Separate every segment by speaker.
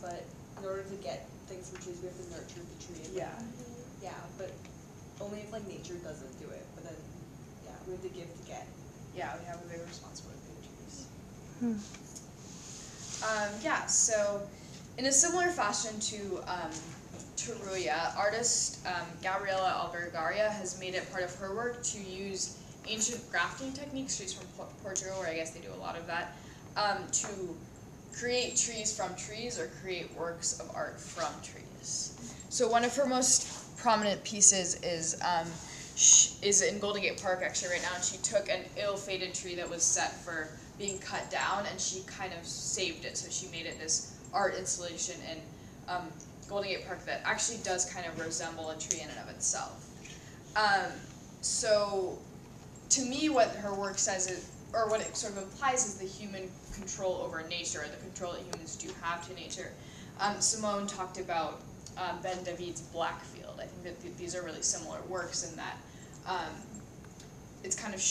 Speaker 1: but in order to get things from trees, we have to nurture the tree. And,
Speaker 2: Yeah.
Speaker 1: Yeah, but only if like nature doesn't do it. But then, yeah, we have to give to get.
Speaker 2: Yeah, we have a big responsibility for the trees.
Speaker 3: Yeah, so in a similar fashion to Taruya, artist Gabriela Albergaria has made it part of her work to use ancient grafting techniques. She's from Portugal, where I guess they do a lot of that, to create trees from trees or create works of art from trees. So one of her most prominent pieces is in Golden Gate Park actually right now, and she took an ill-fated tree that was set for being cut down, and she kind of saved it. So she made it this art installation in Golden Gate Park that actually does kind of resemble a tree in and of itself. So to me, what her work says is, or what it sort of implies, is the human control over nature, or the control that humans do have to nature. Simone talked about Ben David's Blackfield. I think that these are really similar works in that it's kind of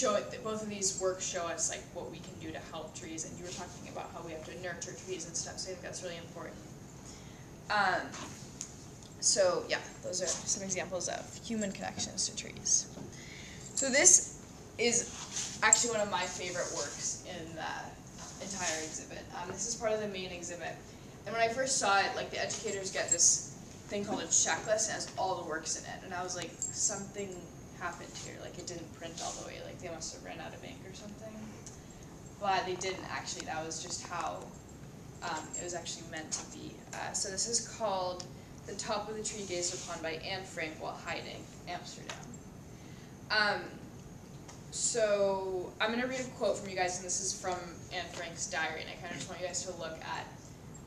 Speaker 3: both of these works show us like what we can do to help trees, and you were talking about how we have to nurture trees and stuff, so I think that's really important. So yeah, those are some examples of human connections to trees. So this is actually one of my favorite works in the entire exhibit. This is part of the main exhibit, and when I first saw it, like the educators get this thing called a checklist, and it has all the works in it, and I was like, something happened here, like it didn't print all the way, like they must have ran out of ink or something. But they didn't actually, that was just how it was actually meant to be. So this is called The Top of the Tree Gazed Upon by Anne Frank While Hiding, Amsterdam. So I'm going to read a quote from you guys, and this is from Anne Frank's diary, and I kind of just want you guys to look at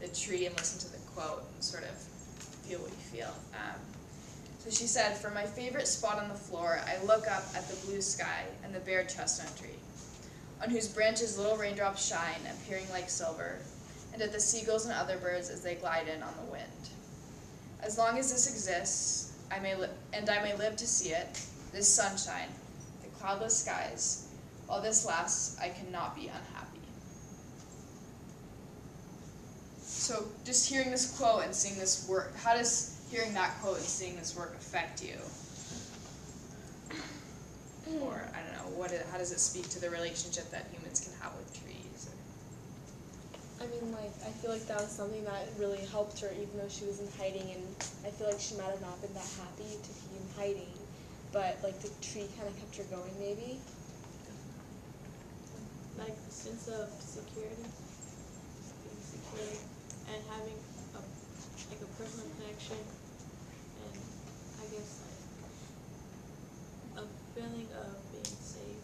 Speaker 3: the tree and listen to the quote and sort of feel what you feel. So she said, "For my favorite spot on the floor, I look up at the blue sky and the bare chestnut tree, on whose branches little raindrops shine, appearing like silver, and at the seagulls and other birds as they glide in on the wind. As long as this exists, I may live to see it, this sunshine, the cloudless skies. While this lasts, I cannot be unhappy." So just hearing this quote and seeing this work, how does hearing that quote and seeing this work affect you? Or, I don't know, how does it speak to the relationship that humans can have with trees?
Speaker 4: I mean, like, I feel like that was something that really helped her, even though she was in hiding, and I feel like she might have not been that happy to be in hiding, but, like, the tree kind of kept her going, maybe.
Speaker 5: Like, a sense of security, being secure, and having a personal connection, and I guess, like, a feeling of being safe.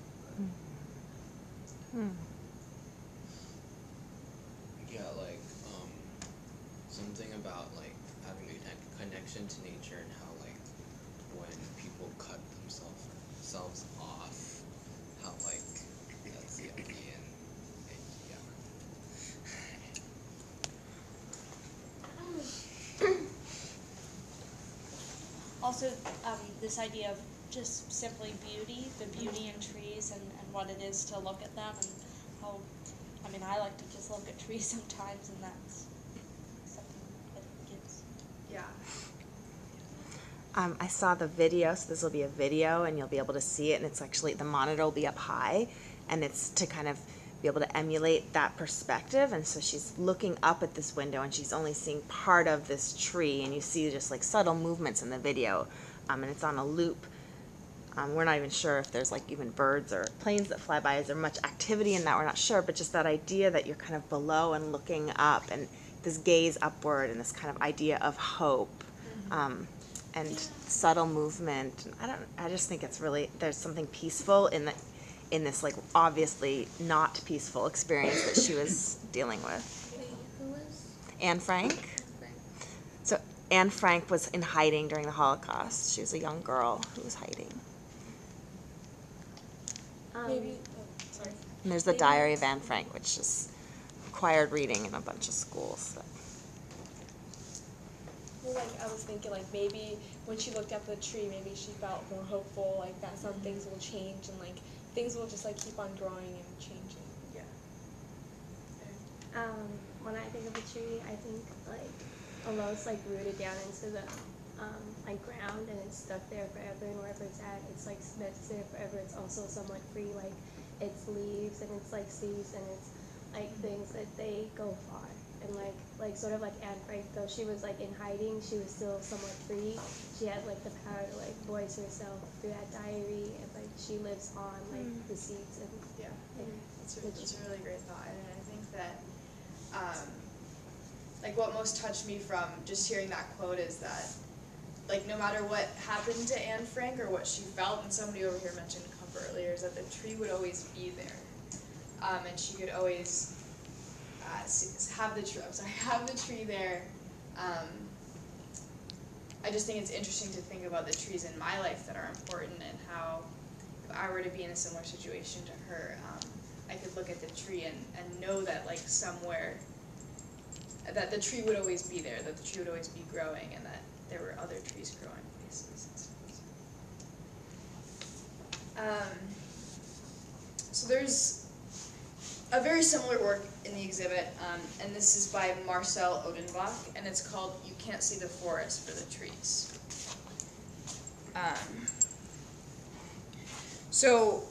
Speaker 6: Yeah, like, something about, like, having a connection to nature, and how, like, when people cut themselves off, how, like, that's the idea, and yeah.
Speaker 7: Also, this idea of just simply beauty, the beauty in trees, and what it is to look at them, and how, I mean, I like to just look at trees sometimes, and that's something that it gives.
Speaker 3: Yeah.
Speaker 8: I saw the video, so this will be a video, and you'll be able to see it, and it's actually, the monitor will be up high, and it's to kind of be able to emulate that perspective. And so she's looking up at this window, and she's only seeing part of this tree, and you see just like subtle movements in the video, and it's on a loop. We're not even sure if there's like even birds or planes that fly by. Is there much activity in that? We're not sure, but just that idea that you're kind of below and looking up, and this gaze upward, and this kind of idea of hope. And subtle movement. I just think it's really, there's something peaceful in this like obviously not peaceful experience that she was dealing with.
Speaker 5: Wait, who was?
Speaker 8: Anne Frank. So Anne Frank was in hiding during the Holocaust. She was a young girl who was hiding.
Speaker 4: Maybe, sorry.
Speaker 8: And there's the Diary of Anne Frank, which is required reading in a bunch of schools. So.
Speaker 4: Well, like, I was thinking, like, maybe when she looked up at the tree, maybe she felt more hopeful, like, that some things will change, and, like, things will just, like, keep on growing and changing.
Speaker 3: Yeah.
Speaker 9: When I think of a tree, I think, like, almost like rooted down into the like ground, and it's stuck there forever, and wherever it's at, it's like that's there forever. It's also somewhat free, like it's leaves and it's like seeds and it's like things that they go far. And like sort of like Anne Frank, though she was like in hiding, she was still somewhat free. She had like the power to like voice herself through that diary, and like she lives on like the seeds and
Speaker 3: Yeah,
Speaker 9: like,
Speaker 3: that's a really great thought, and I think that like what most touched me from just hearing that quote is that like no matter what happened to Anne Frank or what she felt, and somebody over here mentioned comfort earlier, is that the tree would always be there, and she could always have the tree there. I just think it's interesting to think about the trees in my life that are important, and how if I were to be in a similar situation to her, I could look at the tree and know that like somewhere that the tree would always be there, that the tree would always be growing, and that there were other trees growing places. So there's a very similar work in the exhibit, and this is by Marcel Odenbach, and it's called "You Can't See the Forest for the Trees." So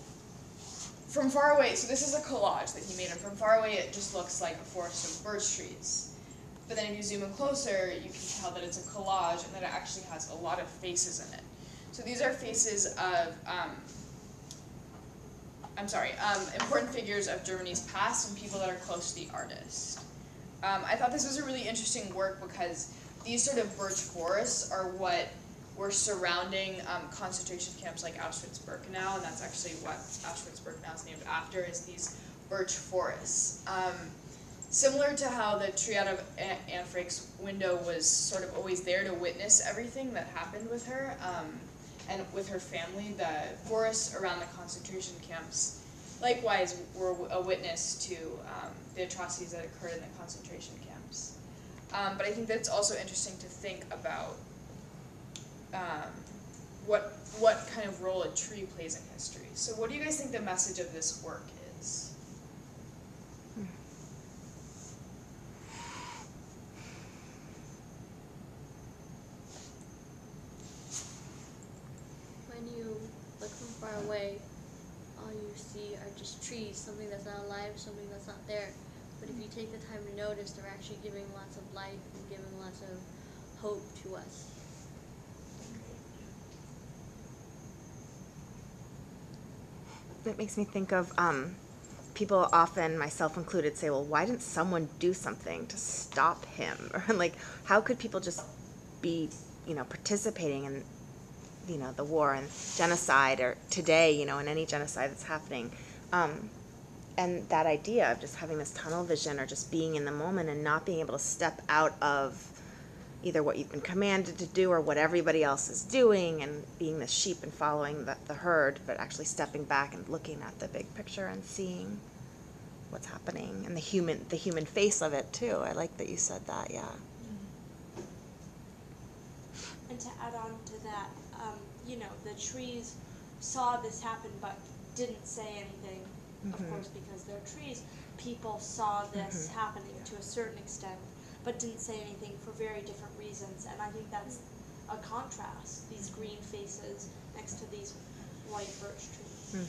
Speaker 3: from far away, so this is a collage that he made, and from far away it just looks like a forest of birch trees. But then if you zoom in closer, you can tell that it's a collage and that it actually has a lot of faces in it. So these are faces of important figures of Germany's past and people that are close to the artist. I thought this was a really interesting work because these sort of birch forests are what were surrounding concentration camps like Auschwitz-Birkenau, and that's actually what Auschwitz-Birkenau is named after, is these birch forests. Similar to how the tree out of Anne Frank's window was sort of always there to witness everything that happened with her, and with her family, the forests around the concentration camps likewise were a witness to the atrocities that occurred in the concentration camps. But I think that it's also interesting to think about what kind of role a tree plays in history. So what do you guys think the message of this work is?
Speaker 5: When you look from far away, all you see are just trees, something that's not alive, something that's not there. But if you take the time to notice, they're actually giving lots of life and giving lots of hope to us.
Speaker 8: It makes me think of people often, myself included, say, well, why didn't someone do something to stop him? Or like, how could people just be, participating in, the war and genocide, or today, in any genocide that's happening? And that idea of just having this tunnel vision or just being in the moment and not being able to step out of either what you've been commanded to do or what everybody else is doing, and being the sheep and following the herd, but actually stepping back and looking at the big picture and seeing what's happening, and the human face of it too. I like that you said that, yeah.
Speaker 7: And to add on to that, the trees saw this happen but didn't say anything, of course, because they're trees. People saw this happening to a certain extent, but didn't say anything for very different reasons. And I think that's a contrast, these green faces next to these white birch trees.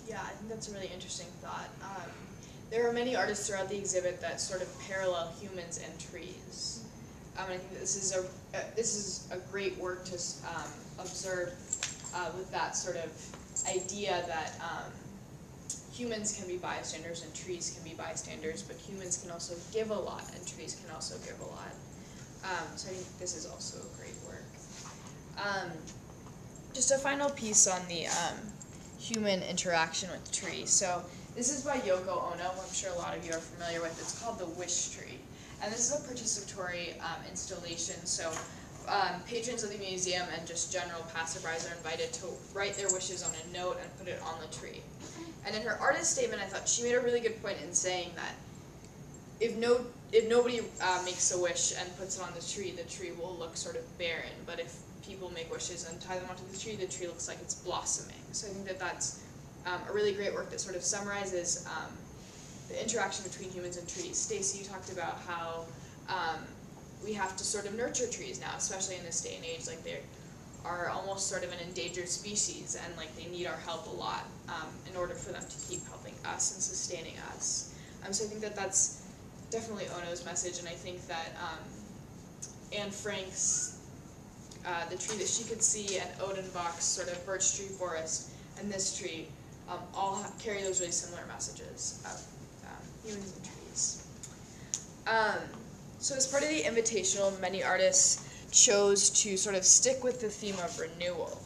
Speaker 3: Yeah, I think that's a really interesting thought. There are many artists throughout the exhibit that sort of parallel humans and trees. I think this is a great work to observe with that sort of idea that humans can be bystanders and trees can be bystanders, but humans can also give a lot and trees can also give a lot. So I think this is also a great work. Just a final piece on the human interaction with trees. So this is by Yoko Ono, who I'm sure a lot of you are familiar with. It's called the Wish Tree. And this is a participatory installation, so patrons of the museum and just general passerbys are invited to write their wishes on a note and put it on the tree. And in her artist statement, I thought she made a really good point in saying that if nobody makes a wish and puts it on the tree will look sort of barren. But if people make wishes and tie them onto the tree looks like it's blossoming. So I think that that's a really great work that sort of summarizes the interaction between humans and trees. Stacey, you talked about how we have to sort of nurture trees now, especially in this day and age. Like, they are almost sort of an endangered species, and like they need our help a lot in order for them to keep helping us and sustaining us. So I think that that's definitely Ono's message, and I think that Anne Frank's the tree that she could see, and Odenbach's sort of birch tree forest, and this tree all carry those really similar messages of humans and trees. So as part of the invitational, many artists chose to sort of stick with the theme of renewal.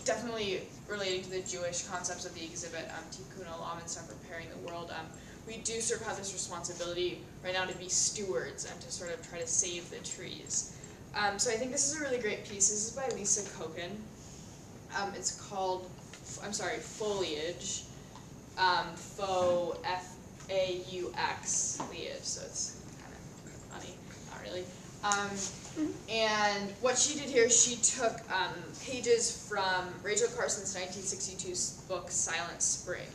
Speaker 3: Definitely relating to the Jewish concepts of the exhibit, Tikkun Olam and stuff, repairing the world. We do sort of have this responsibility right now to be stewards and to sort of try to save the trees. So I think this is a really great piece. This is by Lisa Koken. It's called, Foliage. Faux, F-A-U-X, liage, so it's kind of funny, not really. And what she did here, she took pages from Rachel Carson's 1962 book, Silent Spring.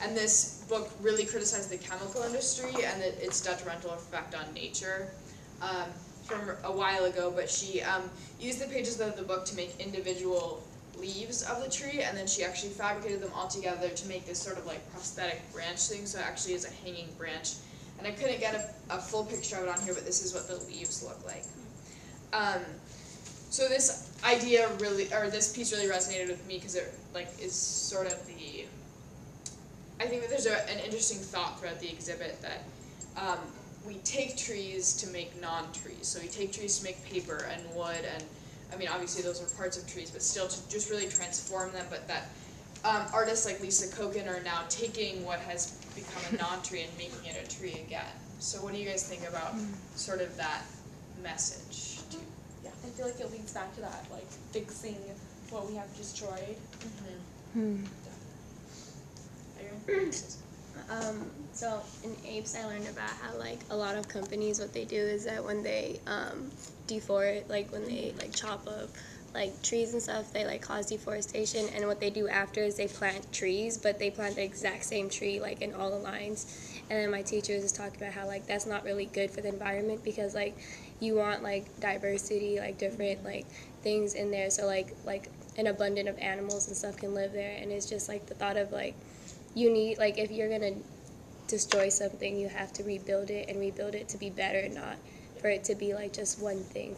Speaker 3: And this book really criticized the chemical industry and its detrimental effect on nature from a while ago, but she used the pages of the book to make individual leaves of the tree, and then she actually fabricated them all together to make this sort of like prosthetic branch thing, so it actually is a hanging branch. And I couldn't get a full picture of it on here, but this is what the leaves look like. So this idea really, or this piece really resonated with me because it like is sort of the, I think that there's an interesting thought throughout the exhibit that we take trees to make non-trees. So we take trees to make paper and wood, and I mean obviously those are parts of trees, but still to just really transform them, but that artists like Lisa Koken are now taking what has become a non-tree and making it a tree again. So what do you guys think about sort of that message?
Speaker 4: Yeah, I feel like it leads back to that, like, fixing what we have destroyed.
Speaker 9: So in APES I learned about how like a lot of companies, what they do is that when they deforest, like when they like chop up like trees and stuff, they like cause deforestation, and what they do after is they plant trees, but they plant the exact same tree like in all the lines. And then my teacher was just talking about how like that's not really good for the environment, because like you want like diversity, like different like things in there, so like an abundance of animals and stuff can live there. And it's just like the thought of like you need, like if you're gonna destroy something, you have to rebuild it and rebuild it to be better, not for it to be like just one thing